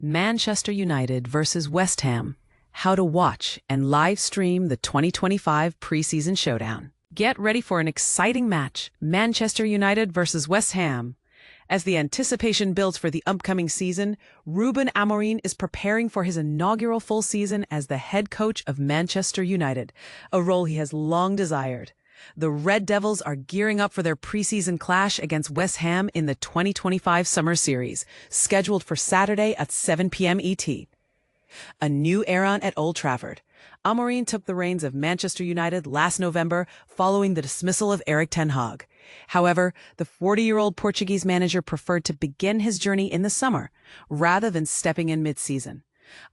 Manchester United versus West Ham. How to watch and live stream the 2025 Preseason Showdown. Get ready for an exciting match, Manchester United versus West Ham. As the anticipation builds for the upcoming season, Ruben Amorim is preparing for his inaugural full season as the head coach of Manchester United, a role he has long desired. The Red Devils are gearing up for their preseason clash against West Ham in the 2025 Summer Series, scheduled for Saturday at 7 p.m. ET. A new era at Old Trafford. Amorim took the reins of Manchester United last November following the dismissal of Erik ten Hag. However, the 40-year-old Portuguese manager preferred to begin his journey in the summer, rather than stepping in mid-season.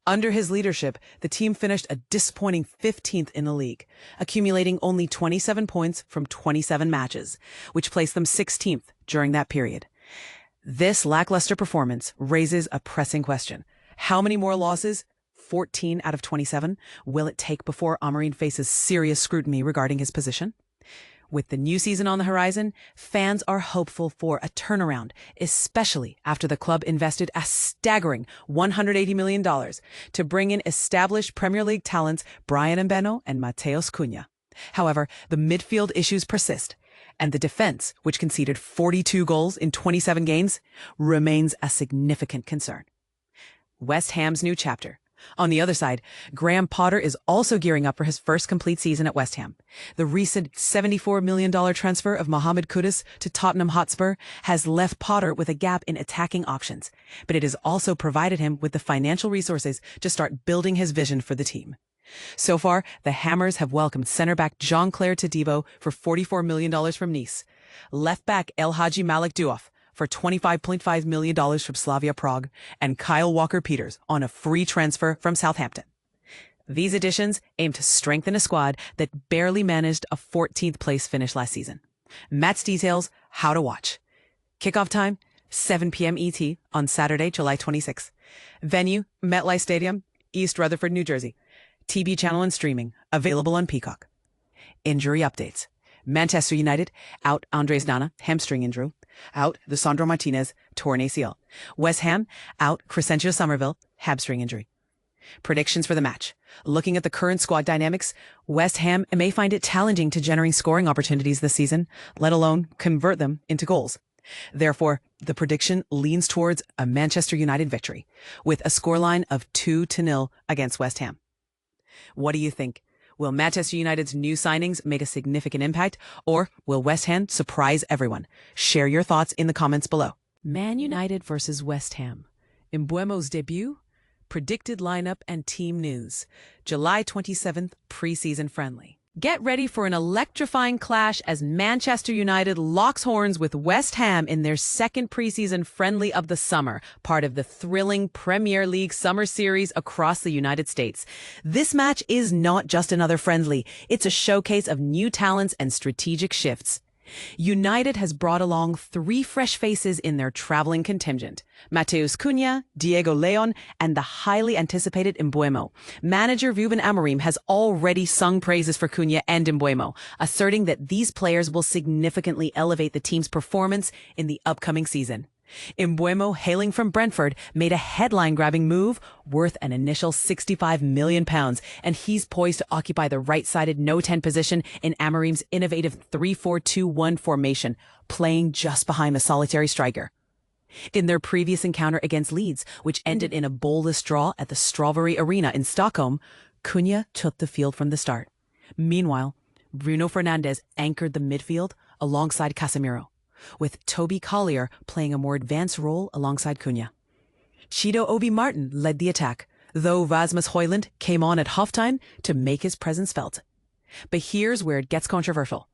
Under his leadership, the team finished a disappointing 15th in the league, accumulating only 27 points from 27 matches, which placed them 16th during that period. This lackluster performance raises a pressing question. How many more losses, 14 out of 27, will it take before Amorim faces serious scrutiny regarding his position? With the new season on the horizon, fans are hopeful for a turnaround, especially after the club invested a staggering $180 million to bring in established Premier League talents Bryan Mbeumo and Matheus Cunha. However, the midfield issues persist, and the defense, which conceded 42 goals in 27 games, remains a significant concern. West Ham's new chapter. On the other side, Graham Potter is also gearing up for his first complete season at West Ham. The recent $74 million transfer of Mohamed Kudus to Tottenham Hotspur has left Potter with a gap in attacking options, but it has also provided him with the financial resources to start building his vision for the team. So far, the Hammers have welcomed centre-back Jean-Clair Todibo for $44 million from Nice, left-back Hadji Malick Diouf for $25.5 million from Slavia Prague, and Kyle Walker-Peters on a free transfer from Southampton. These additions aim to strengthen a squad that barely managed a 14th place finish last season. Match details, how to watch. Kickoff time, 7 p.m. ET on Saturday, July 26. Venue, MetLife Stadium, East Rutherford, New Jersey. TV channel and streaming, available on Peacock. Injury updates. Manchester United, out Andres Nana, hamstring injury. Out Lisandro Martinez, torn ACL. West Ham, out Crescencio Somerville, hamstring injury. Predictions for the match. Looking at the current squad dynamics, West Ham may find it challenging to generate scoring opportunities this season, let alone convert them into goals. Therefore, the prediction leans towards a Manchester United victory, with a scoreline of 2-0 against West Ham. What do you think? Will Manchester United's new signings make a significant impact, or will West Ham surprise everyone? Share your thoughts in the comments below. Man United versus West Ham. Mbeumo's debut, predicted lineup and team news. July 27th, preseason friendly. Get ready for an electrifying clash as Manchester United locks horns with West Ham in their second preseason friendly of the summer, part of the thrilling Premier League Summer Series across the United States. This match is not just another friendly, it's a showcase of new talents and strategic shifts. United has brought along 3 fresh faces in their traveling contingent. Matheus Cunha, Diego Leon, and the highly anticipated Mbeumo. Manager Ruben Amorim has already sung praises for Cunha and Mbeumo, asserting that these players will significantly elevate the team's performance in the upcoming season. Mbeumo, hailing from Brentford, made a headline-grabbing move worth an initial £65 million, and he's poised to occupy the right-sided no-10 position in Amorim's innovative 3-4-2-1 formation, playing just behind the solitary striker. In their previous encounter against Leeds, which ended in a goalless draw at the Strawberry Arena in Stockholm, Cunha took the field from the start. Meanwhile, Bruno Fernandes anchored the midfield alongside Casemiro, with Toby Collier playing a more advanced role alongside Cunha. Chido Obi Martin led the attack, though Rasmus Højlund came on at halftime to make his presence felt. But here's where it gets controversial.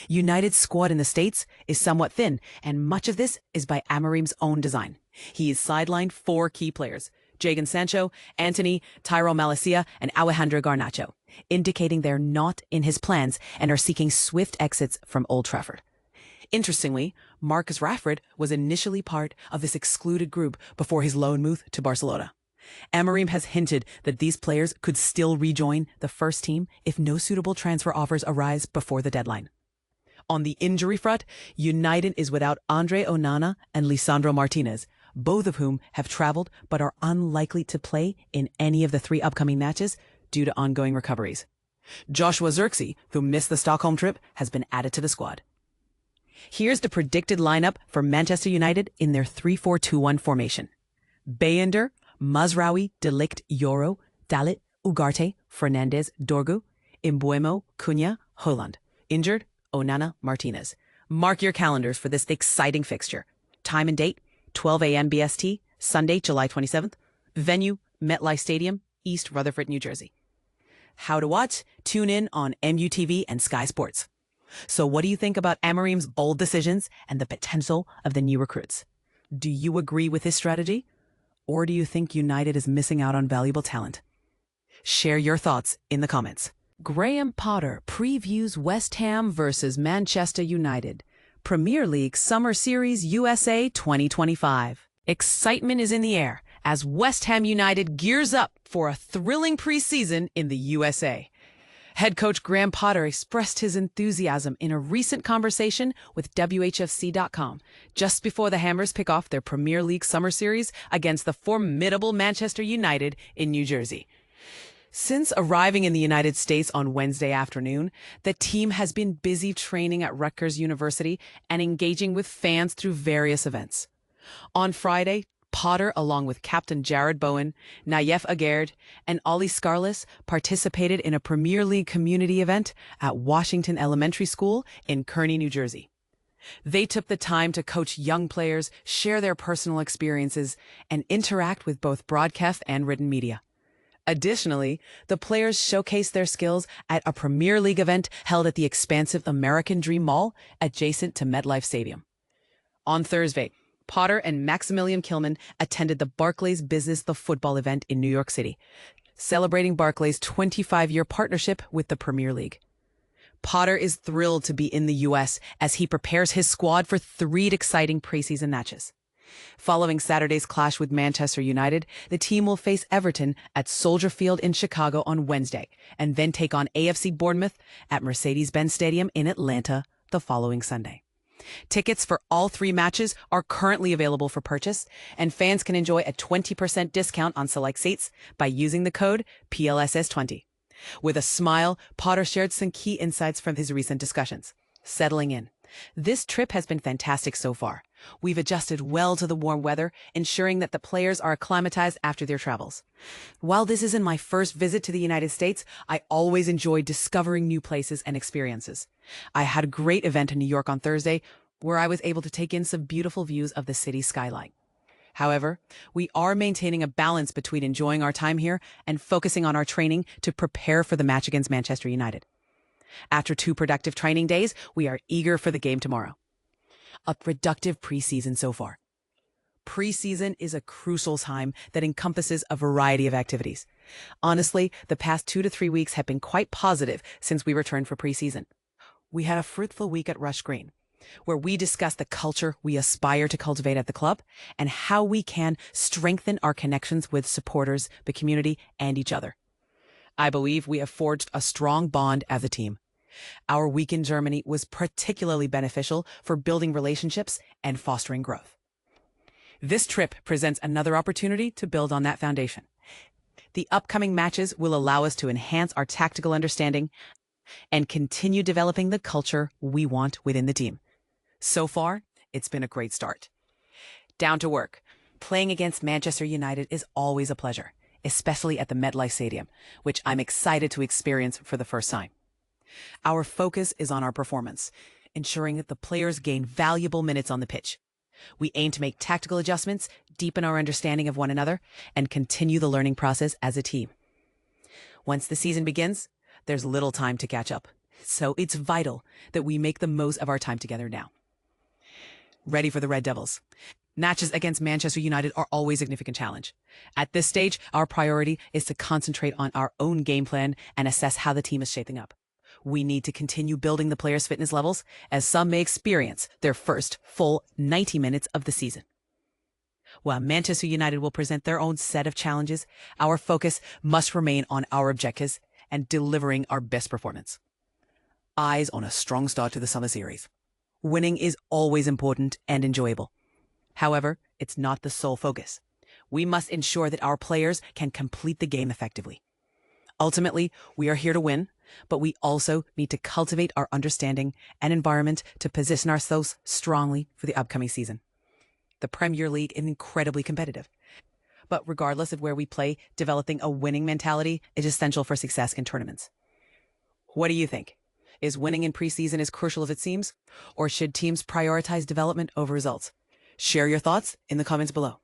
United's squad in the States is somewhat thin, and much of this is by Amorim's own design. He has sidelined 4 key players, Jadon Sancho, Antony, Tyrell Malacia, and Alejandro Garnacho, indicating they're not in his plans and are seeking swift exits from Old Trafford. Interestingly, Marcus Rashford was initially part of this excluded group before his loan move to Barcelona. Amorim has hinted that these players could still rejoin the first team if no suitable transfer offers arise before the deadline. On the injury front, United is without Andre Onana and Lisandro Martinez, both of whom have traveled but are unlikely to play in any of the 3 upcoming matches due to ongoing recoveries. Joshua Zirkzee, who missed the Stockholm trip, has been added to the squad. Here's the predicted lineup for Manchester United in their 3-4-2-1 formation. Bayender, Mazraoui, De Ligt, Yoro, Dalit, Ugarte, Fernandes, Dorgu, Mbeumo, Cunha, Haaland. Injured, Onana, Martinez. Mark your calendars for this exciting fixture. Time and date, 12 a.m. BST, Sunday, July 27th. Venue, MetLife Stadium, East Rutherford, New Jersey. How to watch? Tune in on MUTV and Sky Sports. So what do you think about Amorim's bold decisions and the potential of the new recruits? Do you agree with his strategy? Or do you think United is missing out on valuable talent? Share your thoughts in the comments. Graham Potter previews West Ham versus Manchester United. Premier League Summer Series USA 2025. Excitement is in the air as West Ham United gears up for a thrilling preseason in the USA. Head coach Graham Potter expressed his enthusiasm in a recent conversation with WHFC.com just before the Hammers kick off their Premier League Summer Series against the formidable Manchester United in New Jersey. Since arriving in the United States on Wednesday afternoon, the team has been busy training at Rutgers University and engaging with fans through various events. On Friday, Potter, along with Captain Jared Bowen, Nayef Aguerd, and Ollie Scarless, participated in a Premier League community event at Washington Elementary School in Kearney, New Jersey. They took the time to coach young players, share their personal experiences, and interact with both broadcast and written media. Additionally, the players showcased their skills at a Premier League event held at the expansive American Dream Mall adjacent to MetLife Stadium. On Thursday, Potter and Maximilian Kilman attended the Barclays Business the Football event in New York City, celebrating Barclays' 25-year partnership with the Premier League. Potter is thrilled to be in the U.S. as he prepares his squad for 3 exciting preseason matches. Following Saturday's clash with Manchester United, the team will face Everton at Soldier Field in Chicago on Wednesday, and then take on AFC Bournemouth at Mercedes-Benz Stadium in Atlanta the following Sunday. Tickets for all 3 matches are currently available for purchase, and fans can enjoy a 20% discount on select seats by using the code PLSS20. With a smile, Potter shared some key insights from his recent discussions. Settling in. This trip has been fantastic so far. We've adjusted well to the warm weather, ensuring that the players are acclimatized after their travels. While this isn't my first visit to the United States, I always enjoy discovering new places and experiences. I had a great event in New York on Thursday, where I was able to take in some beautiful views of the city's skyline. However, we are maintaining a balance between enjoying our time here and focusing on our training to prepare for the match against Manchester United. After 2 productive training days, we are eager for the game tomorrow. A productive preseason so far. Preseason is a crucial time that encompasses a variety of activities. Honestly, the past 2 to 3 weeks have been quite positive since we returned for preseason. We had a fruitful week at Rush Green, where we discussed the culture we aspire to cultivate at the club and how we can strengthen our connections with supporters, the community, and each other. I believe we have forged a strong bond as a team. Our week in Germany was particularly beneficial for building relationships and fostering growth. This trip presents another opportunity to build on that foundation. The upcoming matches will allow us to enhance our tactical understanding and continue developing the culture we want within the team. So far, it's been a great start. Down to work. Playing against Manchester United is always a pleasure, especially at the MetLife Stadium, which I'm excited to experience for the first time. Our focus is on our performance, ensuring that the players gain valuable minutes on the pitch. We aim to make tactical adjustments, deepen our understanding of one another, and continue the learning process as a team. Once the season begins, there's little time to catch up, so it's vital that we make the most of our time together now. Ready for the Red Devils. Matches against Manchester United are always a significant challenge. At this stage, our priority is to concentrate on our own game plan and assess how the team is shaping up. We need to continue building the players' fitness levels, as some may experience their first full 90 minutes of the season. While Manchester United will present their own set of challenges, our focus must remain on our objectives and delivering our best performance. Eyes on a strong start to the summer series. Winning is always important and enjoyable. However, it's not the sole focus. We must ensure that our players can complete the game effectively. Ultimately, we are here to win, but we also need to cultivate our understanding and environment to position ourselves strongly for the upcoming season. The Premier League is incredibly competitive. But regardless of where we play, developing a winning mentality is essential for success in tournaments. What do you think? Is winning in preseason as crucial as it seems? Or should teams prioritize development over results? Share your thoughts in the comments below.